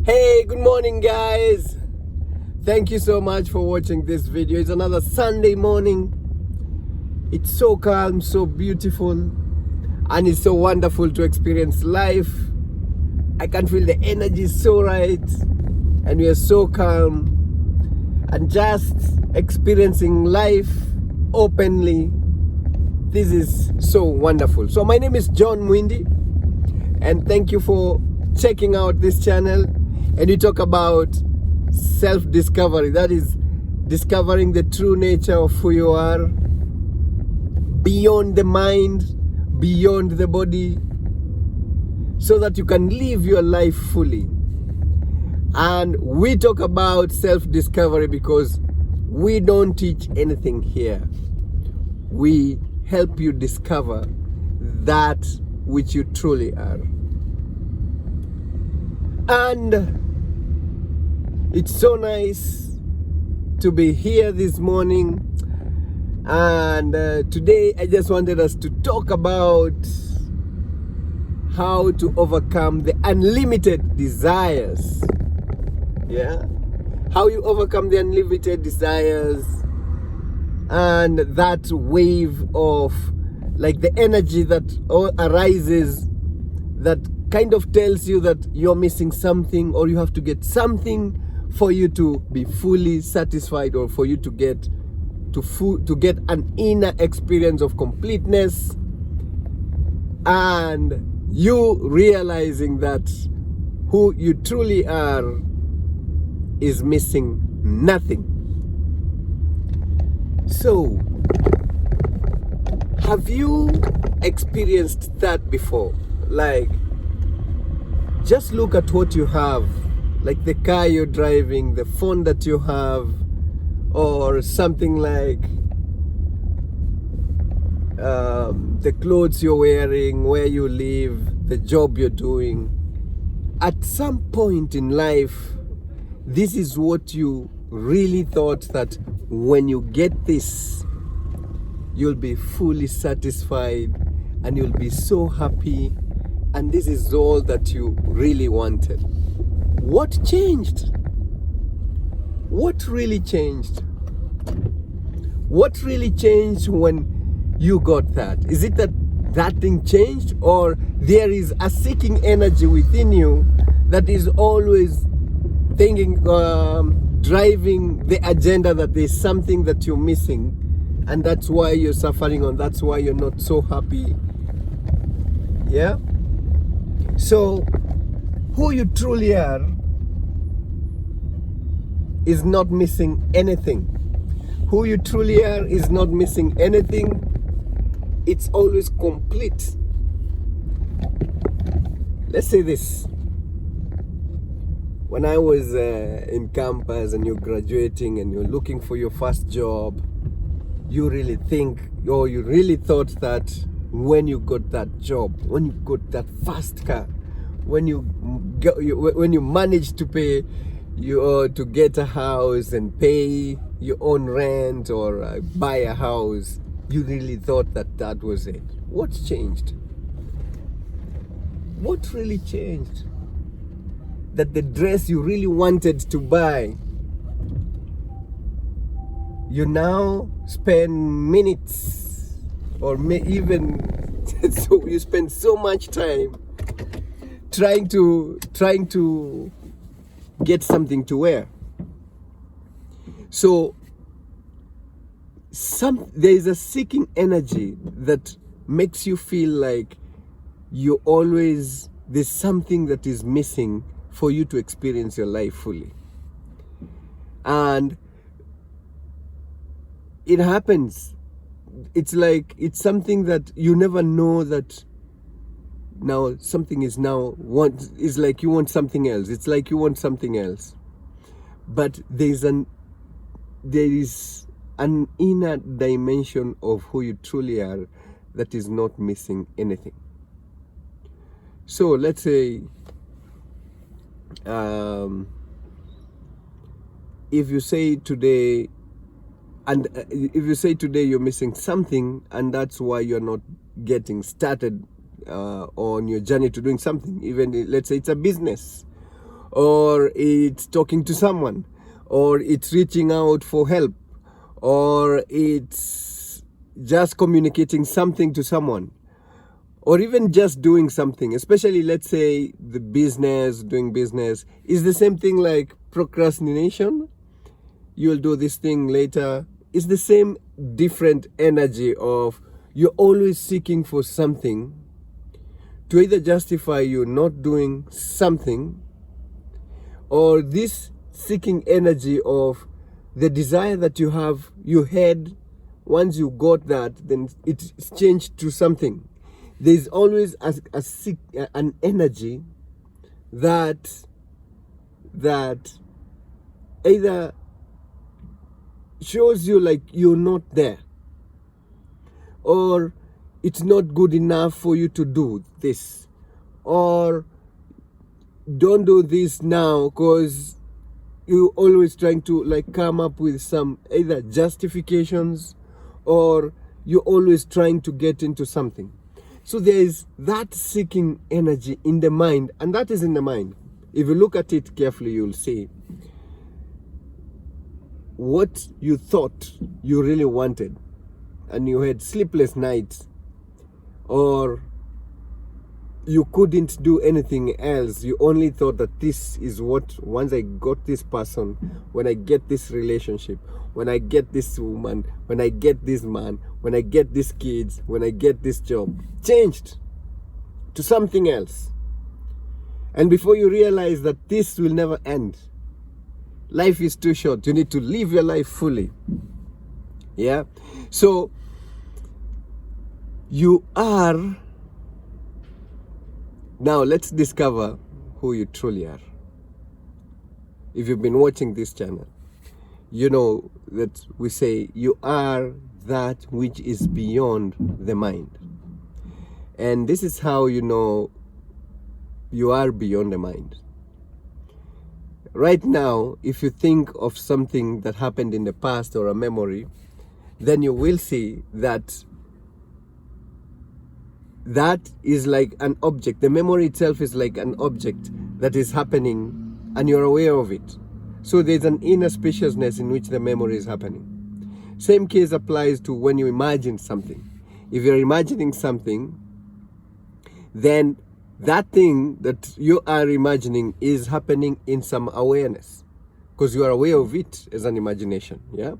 Hey, good morning, guys. Thank you so much for watching this video. It's another Sunday morning. It's so calm, so beautiful, and it's so wonderful to experience life. I can feel the energy is so right, and we are so calm and just experiencing life openly. This is so wonderful. So my name is John Mwindi, and thank you for checking out this channel. And we talk about self-discovery. That is discovering the true nature of who you are, beyond the mind, beyond the body, so that you can live your life fully. And we talk about self-discovery because we don't teach anything here. We help you discover that which you truly are. And it's so nice to be here this morning. And today I just wanted us to talk about how to overcome the unlimited desires. Yeah? How you overcome the unlimited desires and that wave of like the energy that arises that kind of tells you that you're missing something, or you have to get something for you to be fully satisfied, or for you to get an inner experience of completeness, and you realizing that who you truly are is missing nothing. So, have you experienced that before? Like, just look at what you have, like the car you're driving, the phone that you have, or something like the clothes you're wearing, where you live, the job you're doing. At some point in life, this is what you really thought, that when you get this, you'll be fully satisfied and you'll be so happy, and this is all that you really wanted. What changed? What really changed? What really changed when you got that? Is it that thing changed, or there is a seeking energy within you that is always thinking, driving the agenda that there's something that you're missing, and that's why you're suffering, or that's why you're not so happy? Yeah? So, who you truly are is not missing anything. Who you truly are is not missing anything. It's always complete. Let's say this. When I was in campus and you're graduating and you're looking for your first job, you really think, or you really thought that when you got that job, when you got that first car, when you managed to pay to get a house and pay your own rent, or buy a house, you really thought that that was it. What's changed? What really changed? That the dress you really wanted to buy, you now spend minutes, or even so you spend so much time trying to get something to wear. So there is a seeking energy that makes you feel like there's something that is missing for you to experience your life fully. And it happens. It's like, it's something that you never know, that now something is like you want something else. It's like you want something else. But there is an inner dimension of who you truly are that is not missing anything. So let's say if you say today you're missing something, and that's why you're not getting started on your journey to doing something, even let's say it's a business, or it's talking to someone, or it's reaching out for help, or it's just communicating something to someone, or even just doing something. Especially, let's say, doing business is the same thing like procrastination. You'll do this thing later. It's the same different energy of you're always seeking for something to either justify you not doing something, or this seeking energy of the desire that you had. Once you got that, then it's changed to something. There's always an energy that either shows you like you're not there, or it's not good enough for you to do this, or don't do this now, because you're always trying to like come up with some either justifications, or you're always trying to get into something. So there is that seeking energy in the mind, and that is in the mind. If you look at it carefully, you'll see what you thought you really wanted, and you had sleepless nights, or you couldn't do anything else. You only thought that this is what, once I got this person, when I get this relationship, when I get this woman, when I get this man, when I get these kids, when I get this job, changed to something else. And before you realize that this will never end, life is too short. You need to live your life fully. Yeah. So you are, now let's discover who you truly are. If you've been watching this channel, you know that we say you are that which is beyond the mind. And this is how you know you are beyond the mind. Right now, if you think of something that happened in the past or a memory, then you will see that that is like an object. The memory itself is like an object that is happening, and you're aware of it. So there's an inner spaciousness in which the memory is happening. Same case applies to when you imagine something. If you're imagining something, then that thing that you are imagining is happening in some awareness, because you are aware of it as an imagination. Yeah.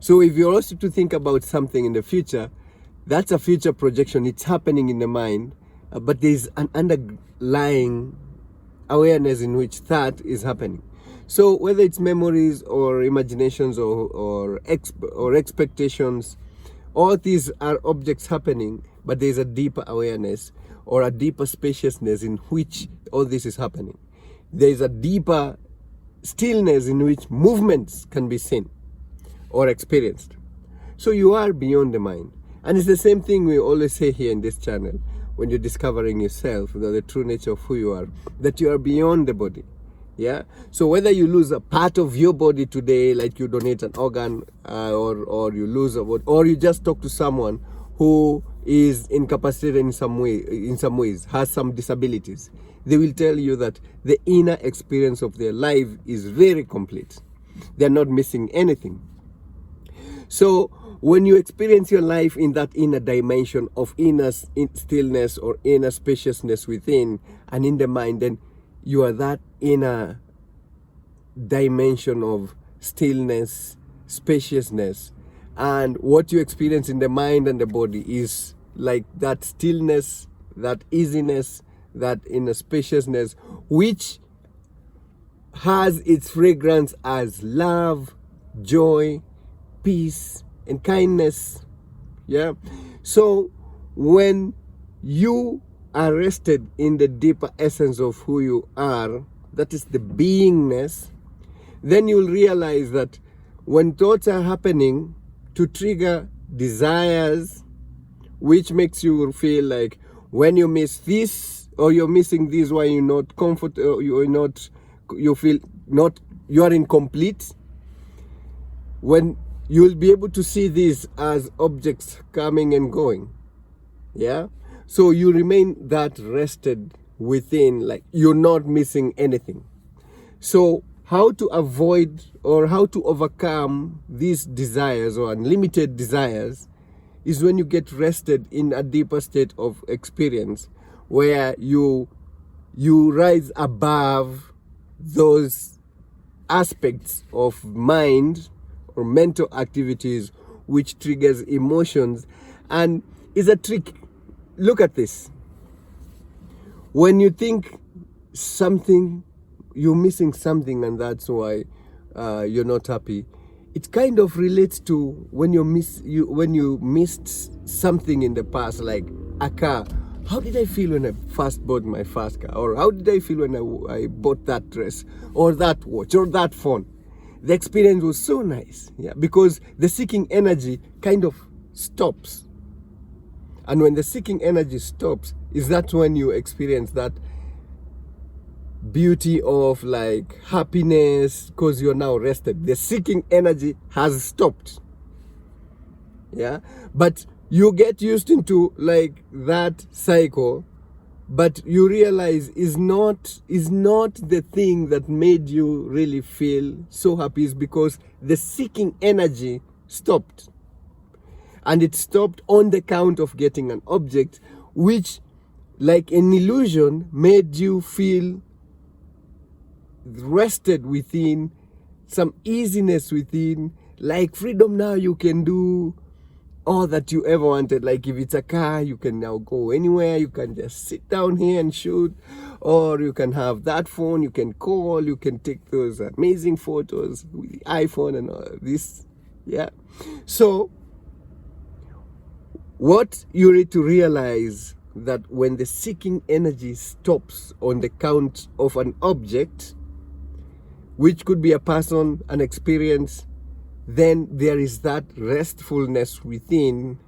So if you're also to think about something in the future, that's a future projection. It's happening in the mind, but there's an underlying awareness in which that is happening. So whether it's memories or imaginations or expectations, all these are objects happening, but there's a deeper awareness or a deeper spaciousness in which all this is happening. There's a deeper stillness in which movements can be seen or experienced. So you are beyond the mind. And it's the same thing we always say here in this channel when you're discovering yourself, the true nature of who you are, that you are beyond the body. Yeah. So whether you lose a part of your body today, like you donate an organ, or you lose a body, or you just talk to someone who is incapacitated in some ways, has some disabilities, they will tell you that the inner experience of their life is very complete. They're not missing anything. So when you experience your life in that inner dimension of inner stillness or inner spaciousness within and in the mind, then you are that inner dimension of stillness, spaciousness. And what you experience in the mind and the body is like that stillness, that easiness, that inner spaciousness, which has its fragrance as love, joy, peace, and kindness. Yeah. So when you are rested in the deeper essence of who you are, that is the beingness, then you'll realize that when thoughts are happening to trigger desires, which makes you feel like when you miss this or you're missing this, why you're not comfortable, you feel not, you are incomplete. When you'll be able to see these as objects coming and going. Yeah. So you remain that rested within, like you're not missing anything. So how to avoid or how to overcome these desires or unlimited desires is when you get rested in a deeper state of experience where you rise above those aspects of mind or mental activities which triggers emotions. And is a trick. Look at this. When you think something, you're missing something, and that's why you're not happy, it kind of relates to when you missed something in the past, like a car. How did I feel when I first bought my first car? Or how did I feel when I bought that dress or that watch or that phone? The experience was so nice, yeah, because the seeking energy kind of stops. And when the seeking energy stops, is that when you experience that beauty of like happiness, because you're now rested. The seeking energy has stopped. Yeah, but you get used into like that cycle, but you realize is not the thing that made you really feel so happy, is because the seeking energy stopped. And it stopped on the count of getting an object, which, like an illusion, made you feel rested within, some easiness within, like freedom. Now you can do all that you ever wanted. Like if it's a car, you can now go anywhere. You can just sit down here and shoot, or you can have that phone, you can call, you can take those amazing photos with the iPhone and all this. Yeah, so what you need to realize, that when the seeking energy stops on the count of an object, which could be a person, an experience, then there is that restfulness within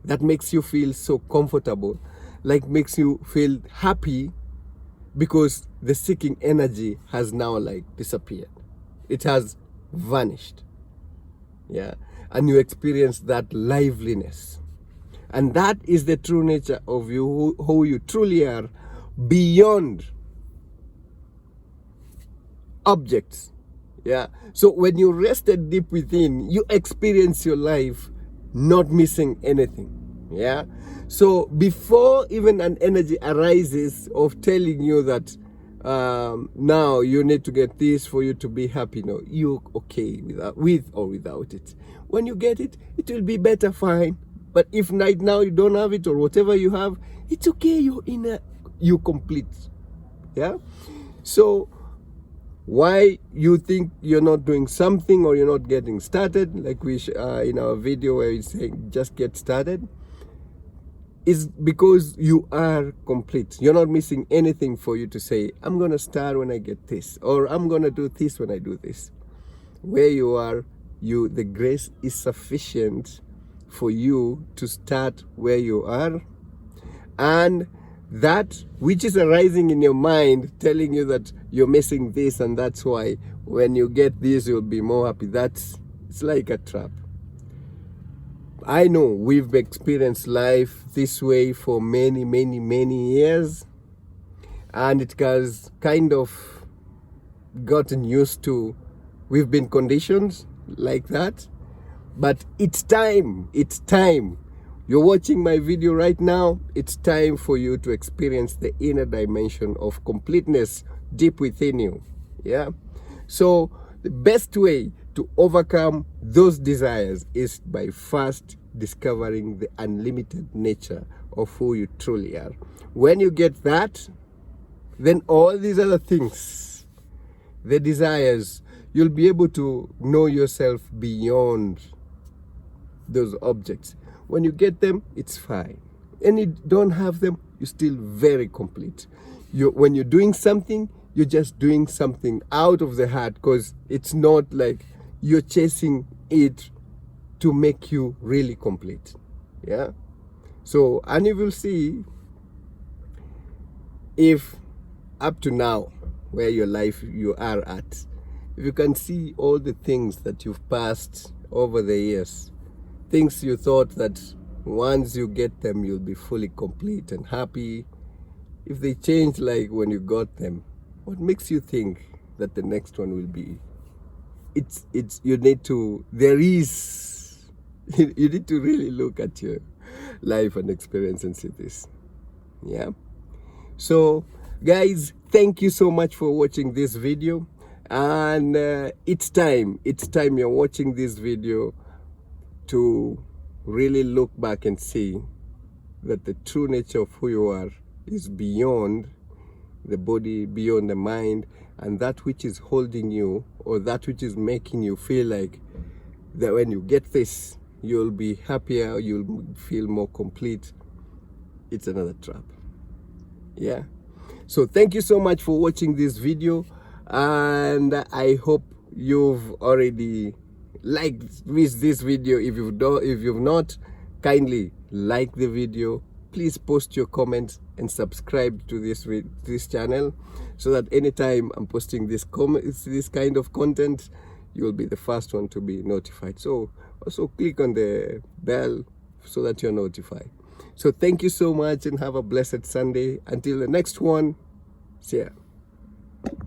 that makes you feel so comfortable, like makes you feel happy, because the seeking energy has now like disappeared. It has vanished. Yeah, and you experience that liveliness. And that is the true nature of you, who you truly are, beyond objects. Yeah, so when you rested deep within, you experience your life not missing anything. Yeah, so before even an energy arises of telling you that now you need to get this for you to be happy, no, you're okay with or without it. When you get it, it will be better, fine. But if right now you don't have it, or whatever you have, it's okay. You're complete. Yeah, so why you think you're not doing something, or you're not getting started, like we in our video where we say just get started, is because you are complete. You're not missing anything for you to say, I'm gonna start when I get this, or I'm gonna do this when I do this. Where you are, the grace is sufficient for you to start where you are. And that which is arising in your mind telling you that you're missing this, and that's why when you get this you'll be more happy, it's like a trap. I know we've experienced life this way for many years, and it has kind of gotten used to, we've been conditioned like that. But it's time. You're watching my video right now. It's time for you to experience the inner dimension of completeness deep within you. Yeah. So the best way to overcome those desires is by first discovering the unlimited nature of who you truly are. When you get that, then all these other things, the desires, you'll be able to know yourself beyond those objects. When you get them, it's fine. And you don't have them, you're still very complete. When you're doing something, you're just doing something out of the heart, because it's not like you're chasing it to make you really complete. Yeah. So, and you will see, if up to now, where your life you are at, if you can see all the things that you've passed over the years, things you thought that once you get them you'll be fully complete and happy, if they change like when you got them, what makes you think that the next one will be. You need to, there is, you need to really look at your life and experience and see this. Yeah. So guys, thank you so much for watching this video. And it's time you're watching this video to really look back and see that the true nature of who you are is beyond the body, beyond the mind, and that which is holding you, or that which is making you feel like that when you get this, you'll be happier, you'll feel more complete. It's another trap. Yeah. So thank you so much for watching this video, and I hope you've already liked this video. If you've not, kindly like the video. Please post your comments and subscribe to this channel, so that anytime I'm posting this kind of content, you'll be the first one to be notified. So also click on the bell so that you're notified. So thank you so much and have a blessed Sunday. Until the next one, see ya.